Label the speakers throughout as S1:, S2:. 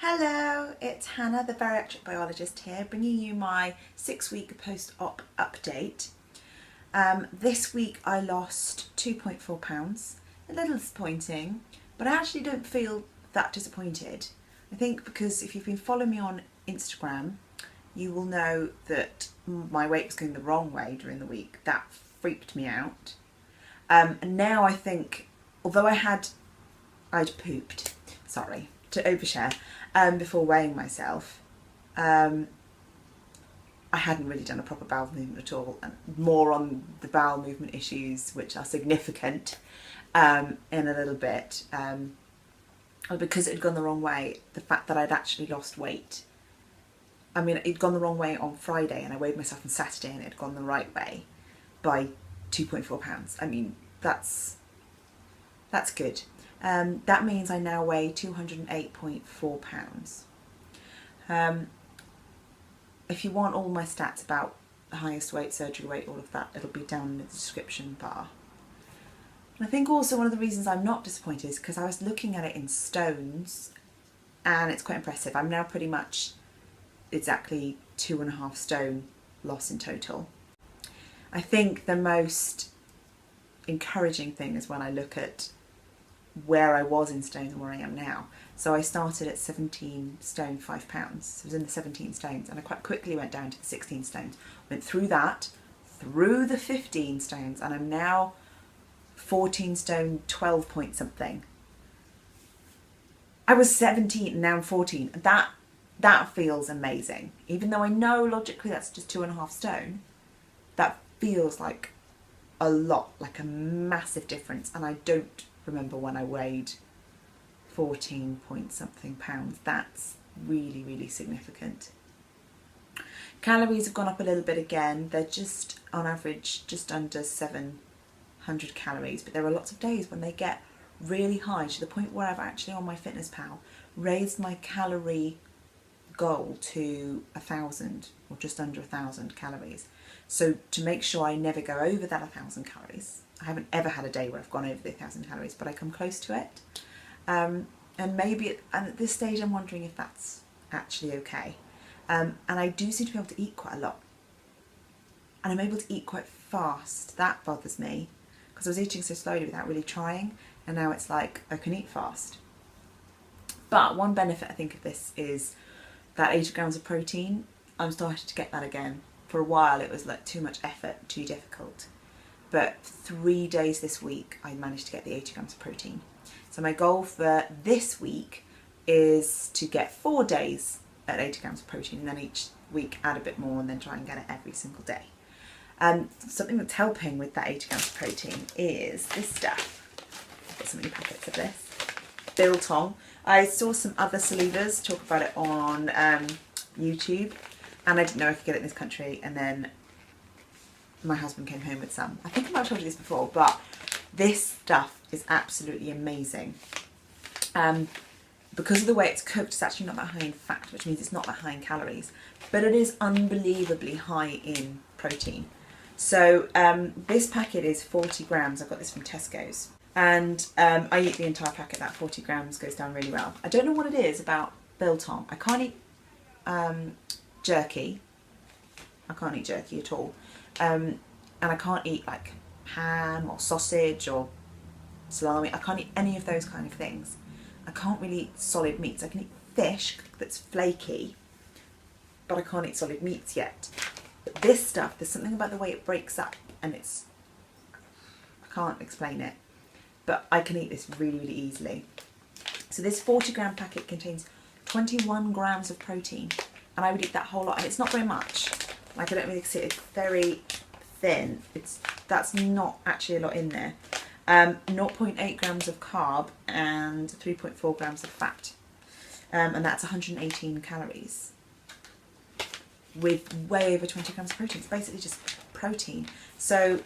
S1: Hello, it's Hannah, the bariatric biologist here, bringing you my 6-week post-op update. This week I lost 2.4 pounds, a little disappointing, but I actually don't feel that disappointed. I think because if you've been following me on Instagram, you will know that my weight was going the wrong way during the week. That freaked me out. And now I think, although I'd pooped, sorry, to overshare, before weighing myself, I hadn't really done a proper bowel movement at all, and more on the bowel movement issues, which are significant, in a little bit, because it had gone the wrong way. The fact that I'd actually lost weight, I mean, it'd gone the wrong way on Friday, and I weighed myself on Saturday, and it had gone the right way by 2.4 pounds. I mean, that's good. That means I now weigh 208.4 pounds. If you want all my stats about the highest weight, surgery weight, all of that, it'll be down in the description bar. And I think also one of the reasons I'm not disappointed is because I was looking at it in stones, and it's quite impressive. I'm now pretty much exactly 2.5 stone loss in total. I think the most encouraging thing is when I look at where I was in stone and where I am now. So I started at 17 stone 5 pounds. So I was in the 17 stones, and I quite quickly went down to the 16 stones. Went through that, through the 15 stones, and I'm now 14 stone 12 point something. I was 17 and now I'm 14. That feels amazing. Even though I know logically that's just 2.5 stone, that feels like a lot, like a massive difference, and I don't remember when I weighed 14 point something pounds. That's really, really significant. Calories have gone up a little bit again. They're just on average just under 700 calories, but there are lots of days when they get really high, to the point where I've actually on MyFitnessPal raised my calorie goal to 1,000 or just under 1,000 calories. So to make sure I never go over that 1,000 calories, I haven't ever had a day where I've gone over the 1,000 calories, but I come close to it. And maybe at this stage I'm wondering if that's actually okay. And I do seem to be able to eat quite a lot. And I'm able to eat quite fast. That bothers me, because I was eating so slowly without really trying, and now it's like I can eat fast. But one benefit I think of this is that 80 grams of protein. I'm starting to get that again. For a while it was like too much effort, too difficult. But 3 days this week I managed to get the 80 grams of protein. So my goal for this week is to get 4 days at 80 grams of protein, and then each week add a bit more, and then try and get it every single day. Something that's helping with that 80 grams of protein is this stuff. I've got so many packets of this. Biltong. I saw some other Salivas talk about it on YouTube, and I didn't know I could get it in this country, and then my husband came home with some. I think I might have told you this before, but this stuff is absolutely amazing. Because of the way it's cooked, it's actually not that high in fat, which means it's not that high in calories, but it is unbelievably high in protein. So this packet is 40 grams. I got this from Tesco's, and I eat the entire packet. That 40 grams goes down really well. I don't know what it is about biltong. I can't eat jerky. I can't eat jerky at all. And I can't eat like ham or sausage or salami. I can't eat any of those kind of things. I can't really eat solid meats. I can eat fish that's flaky, but I can't eat solid meats yet. But this stuff, there's something about the way it breaks up, and I can't explain it, but I can eat this really, really easily. So this 40 gram packet contains 21 grams of protein, and I would eat that whole lot, and it's not very much. Like, I don't really see it, it's very thin. That's not actually a lot in there. 0.8 grams of carb and 3.4 grams of fat. And that's 118 calories. With way over 20 grams of protein. It's basically just protein. So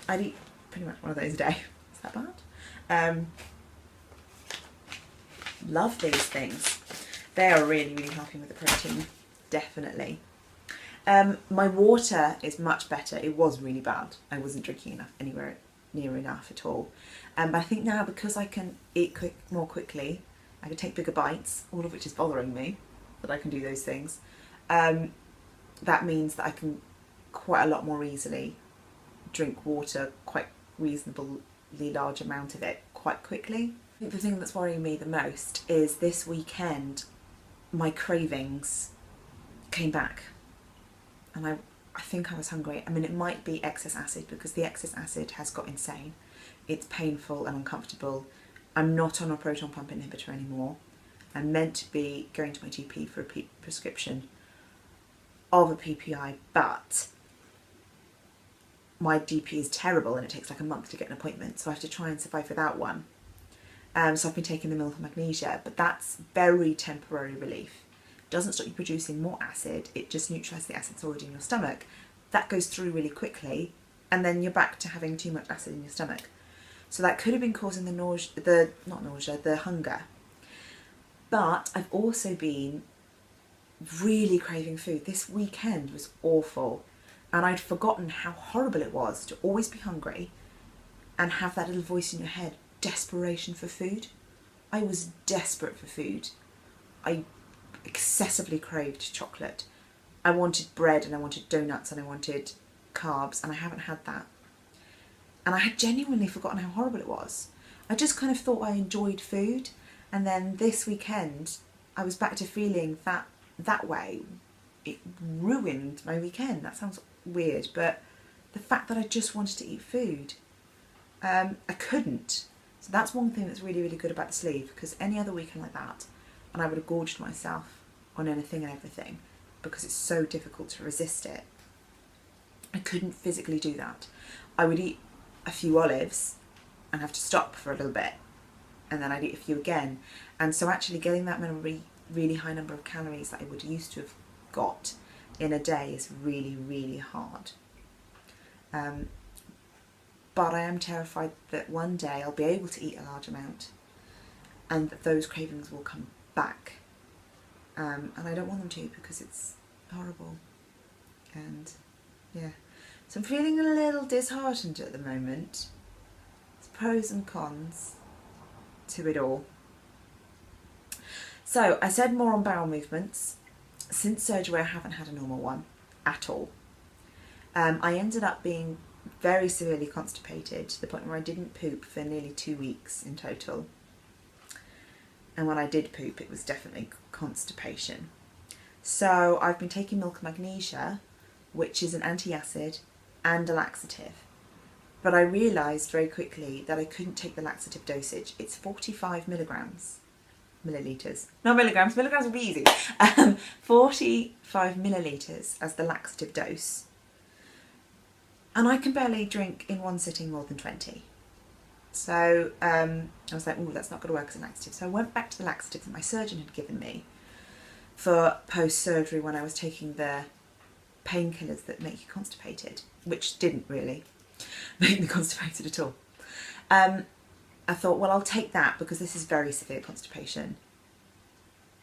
S1: I'd eat pretty much one of those a day. Is that bad? Love these things. They are really, really helping with the protein. Definitely. My water is much better. It was really bad. I wasn't drinking enough anywhere near enough at all. But I think now, because I can eat more quickly, I can take bigger bites, all of which is bothering me, that I can do those things. That means that I can quite a lot more easily drink water, quite reasonably large amount of it, quite quickly. I think the thing that's worrying me the most is this weekend my cravings came back, and I think I was hungry. I mean, it might be excess acid, because the excess acid has got insane. It's painful and uncomfortable. I'm not on a proton pump inhibitor anymore. I'm meant to be going to my GP for a prescription of a PPI, but my GP is terrible and it takes like a month to get an appointment, so I have to try and survive without one. So I've been taking the milk and magnesia, but that's very temporary relief. It doesn't stop you producing more acid, it just neutralises the acid that's already in your stomach. That goes through really quickly, and then you're back to having too much acid in your stomach. So that could have been causing the hunger. But I've also been really craving food. This weekend was awful, and I'd forgotten how horrible it was to always be hungry and have that little voice in your head, desperation for food. I was desperate for food. I excessively craved chocolate. I wanted bread and I wanted donuts and I wanted carbs, and I haven't had that. And I had genuinely forgotten how horrible it was. I just kind of thought I enjoyed food, and then this weekend I was back to feeling that way. It ruined my weekend. That sounds weird, but the fact that I just wanted to eat food, I couldn't. So that's one thing that's really, really good about the sleeve, because any other weekend like that, and I would have gorged myself on anything and everything, because it's so difficult to resist it. I couldn't physically do that. I would eat a few olives and have to stop for a little bit, and then I'd eat a few again. And so actually getting that really high number of calories that I would used to have got in a day is really, really hard. But I am terrified that one day I'll be able to eat a large amount and that those cravings will come back. And I don't want them to, because it's horrible. And yeah, so I'm feeling a little disheartened at the moment. There's pros and cons to it all. So I said more on bowel movements. Since surgery I haven't had a normal one at all. I ended up being very severely constipated, to the point where I didn't poop for nearly 2 weeks in total. And when I did poop, it was definitely constipation. So I've been taking milk and magnesia, which is an antacid and a laxative. But I realised very quickly that I couldn't take the laxative dosage. It's 45 millilitres. Not milligrams, milligrams would be easy. 45 millilitres as the laxative dose. And I can barely drink in one sitting more than 20. So I was like, oh, that's not going to work as a laxative. So I went back to the laxative that my surgeon had given me for post-surgery, when I was taking the painkillers that make you constipated, which didn't really make me constipated at all. I thought, well, I'll take that because this is very severe constipation.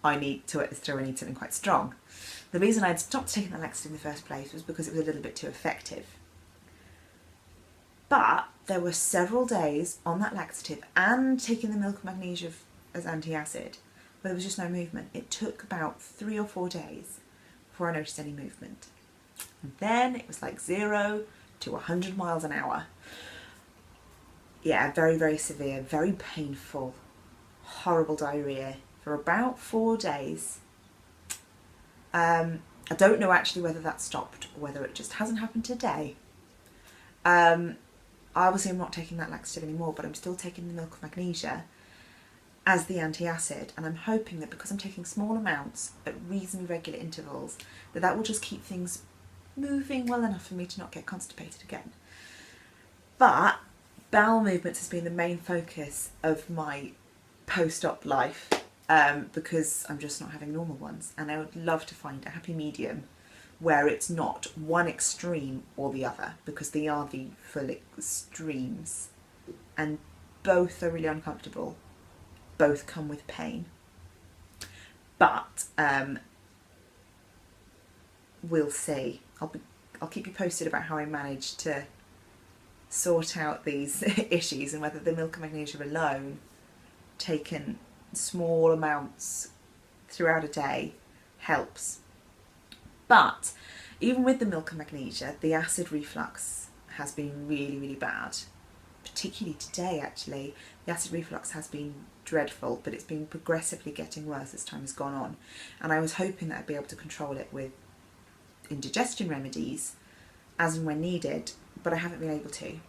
S1: I need something quite strong. The reason I'd stopped taking the laxative in the first place was because it was a little bit too effective. But there were several days on that laxative and taking the milk and magnesia as antacid where there was just no movement. It took about 3 or 4 days before I noticed any movement. And then it was like 0 to 100 miles an hour. Yeah, very, very severe, very painful, horrible diarrhoea for about 4 days. I don't know actually whether that stopped or whether it just hasn't happened today. Obviously I'm not taking that laxative anymore, but I'm still taking the milk of magnesia as the antacid, and I'm hoping that because I'm taking small amounts at reasonably regular intervals, that will just keep things moving well enough for me to not get constipated again. But bowel movements has been the main focus of my post-op life, because I'm just not having normal ones, and I would love to find a happy medium where it's not one extreme or the other, because they are the full extremes, and both are really uncomfortable, both come with pain. But we'll see. I'll keep you posted about how I manage to sort out these issues, and whether the milk and magnesia alone, taken small amounts throughout a day helps. But even with the milk and magnesia, the acid reflux has been really, really bad. Particularly today, actually. The acid reflux has been dreadful, but it's been progressively getting worse as time has gone on. And I was hoping that I'd be able to control it with indigestion remedies as and when needed, but I haven't been able to.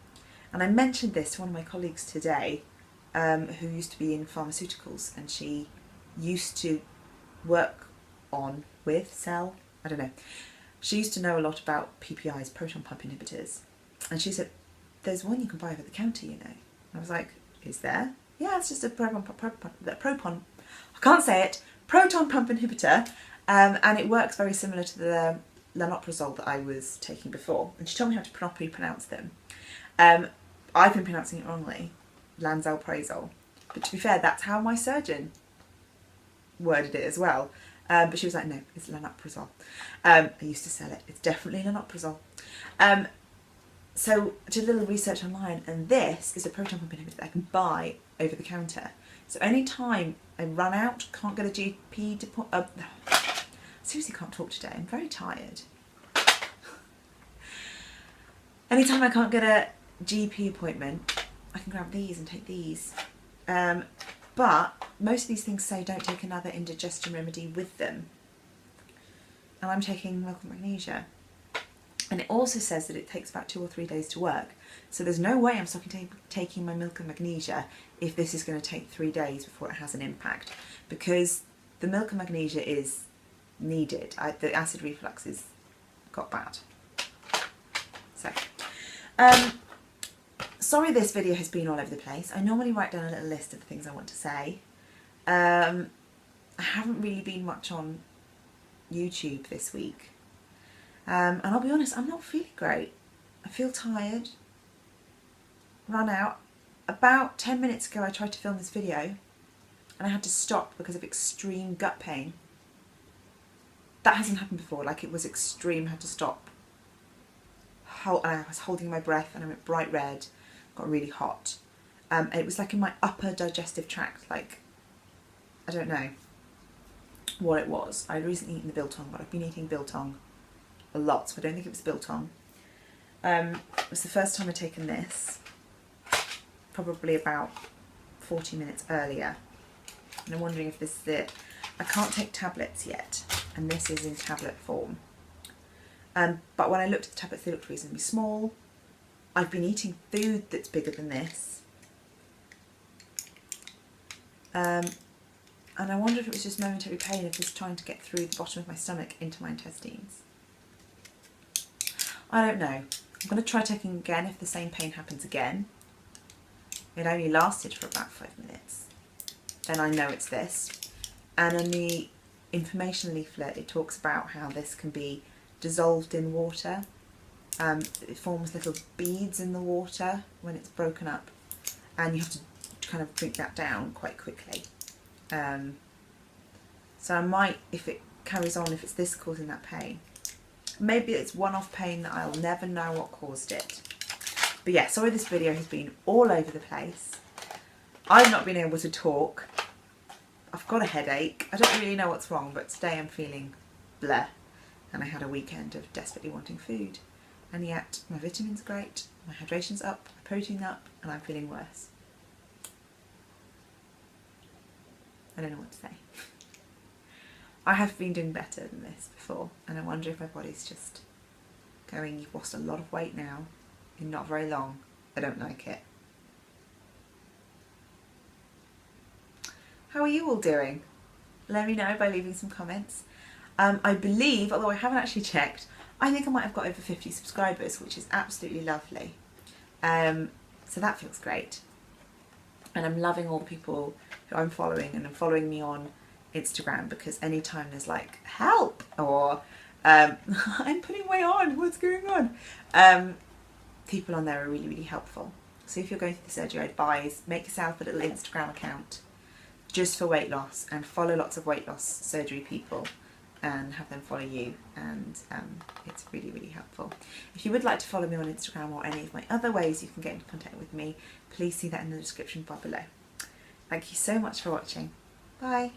S1: And I mentioned this to one of my colleagues today, who used to be in pharmaceuticals, and she used to work on, with, sell, I don't know. She used to know a lot about PPIs, proton pump inhibitors. And she said, there's one you can buy over the counter, you know. And I was like, is there? Yeah, it's just a proton pump inhibitor. And it works very similar to the lanoprazole that I was taking before. And she told me how to properly pronounce them. I've been pronouncing it wrongly, lansoprazole. But to be fair, that's how my surgeon worded it as well. But she was like, no, it's lanoprazole. I used to sell it. It's definitely lanoprazole. So I did a little research online, and this is a proton pump inhibitor that I can buy over the counter. So any time I run out, can't get a GP seriously can't talk today, I'm very tired. Anytime I can't get a GP appointment, I can grab these and take these. But most of these things say don't take another indigestion remedy with them. And I'm taking milk and magnesia. And it also says that it takes about 2 or 3 days to work. So there's no way I'm stopping taking my milk and magnesia if this is going to take 3 days before it has an impact. Because the milk and magnesia is needed. The acid reflux is got bad. So, sorry this video has been all over the place. I normally write down a little list of the things I want to say. I haven't really been much on YouTube this week. And I'll be honest, I'm not feeling great. I feel tired. Run out. About 10 minutes ago I tried to film this video and I had to stop because of extreme gut pain. That hasn't happened before, like it was extreme, I had to stop. And I was holding my breath and I went bright red, got really hot. And it was like in my upper digestive tract, like, I don't know what it was. I'd recently eaten the biltong, but I've been eating biltong a lot, so I don't think it was biltong. It was the first time I'd taken this, probably about 40 minutes earlier. And I'm wondering if this is it. I can't take tablets yet, and this is in tablet form. But when I looked at the tablets, they looked reasonably small. I've been eating food that's bigger than this. And I wonder if it was just momentary pain of just trying to get through the bottom of my stomach into my intestines. I don't know. I'm going to try taking again if the same pain happens again. It only lasted for about 5 minutes. Then I know it's this. And on the information leaflet it talks about how this can be dissolved in water. It forms little beads in the water when it's broken up, and you have to kind of drink that down quite quickly. So I might, if it carries on, if it's this causing that pain, maybe it's one-off pain that I'll never know what caused it. But yeah, sorry this video has been all over the place. I've not been able to talk. I've got a headache. I don't really know what's wrong, but today I'm feeling bleh. And I had a weekend of desperately wanting food. And yet my vitamins are great, my hydration's up, my protein's up, and I'm feeling worse. I don't know what to say. I have been doing better than this before, and I wonder if my body's just going, you've lost a lot of weight now in not very long. I don't like it. How are you all doing? Let me know by leaving some comments. I believe, although I haven't actually checked, I think I might have got over 50 subscribers, which is absolutely lovely. So that feels great. And I'm loving all the people who I'm following, and are following me on Instagram, because anytime there's like help or I'm putting weight on, what's going on? People on there are really, really helpful. So if you're going through the surgery, I advise make yourself a little Instagram account just for weight loss, and follow lots of weight loss surgery people and have them follow you, and it's really, really helpful. If you would like to follow me on Instagram or any of my other ways you can get into contact with me, please see that in the description bar below. Thank you so much for watching. Bye.